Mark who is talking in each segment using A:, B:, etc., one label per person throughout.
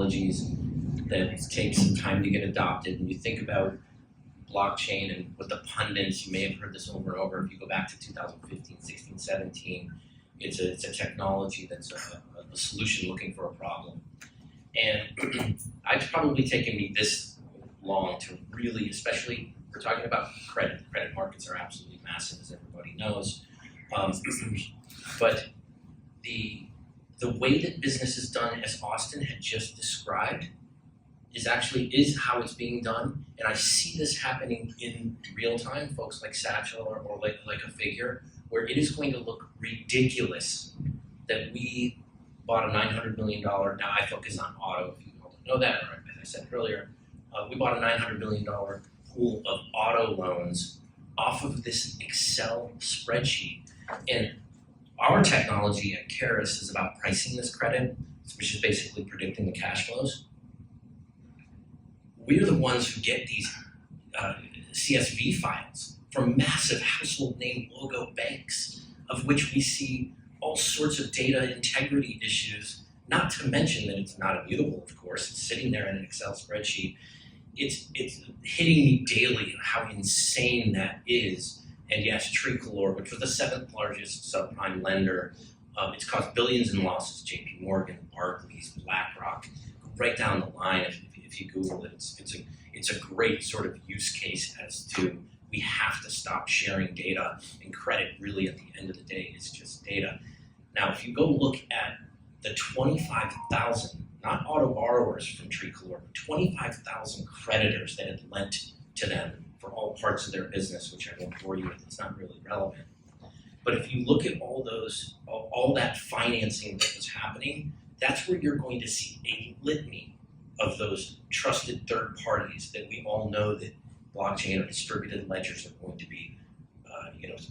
A: technologies that take some time to get adopted. And you think about blockchain and what the pundits, you may have heard this over and over, if you go back to 2015, 16, 17, it's a technology that's a solution looking for a problem. And it's probably taken me this long to really, especially we're talking about credit. Credit markets are absolutely massive, as everybody knows. But the way that business is done, as Austin had just described, is how it's being done. And I see this happening in real time, folks like Satchel or like a Figure, where it is going to look ridiculous that we bought a $900 million, now I focus on auto, if you don't know that, or as I said earlier, we bought a $900 million pool of auto loans off of this Excel spreadsheet. And our technology at Karus is about pricing this credit, which is basically predicting the cash flows. We're the ones who get these CSV files from massive household name logo banks, of which we see all sorts of data integrity issues, not to mention that it's not immutable, of course. It's sitting there in an Excel spreadsheet. It's hitting me daily how insane that is. And yes, Tricolor, which was the 7th largest subprime lender, it's caused billions in losses. JP Morgan, Barclays, BlackRock, right down the line. If you Google it, it's a great sort of use case as to we have to stop sharing data, and credit really at the end of the day is just data. Now, if you go look at the 25,000, not auto borrowers from Tricolor, but 25,000 creditors that had lent to them for all parts of their business, which I won't bore you with, it's not really relevant. But if you look at all that financing that was happening, that's where you're going to see a litany of those trusted third parties that we all know that blockchain or distributed ledgers are going to be,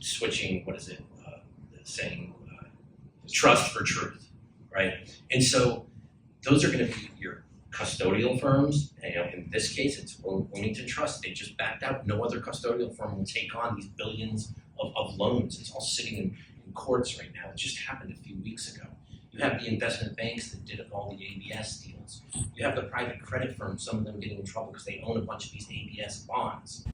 A: switching, saying, trust for truth, right? And so those are going to be your custodial firms. And, in this case, it's Wilmington Trust. They just backed out. No other custodial firm will take on these billions of loans. It's all sitting in courts right now. It just happened a few weeks ago. You have the investment banks that did all the ABS deals. You have the private credit firms, some of them getting in trouble because they own a bunch of these ABS bonds.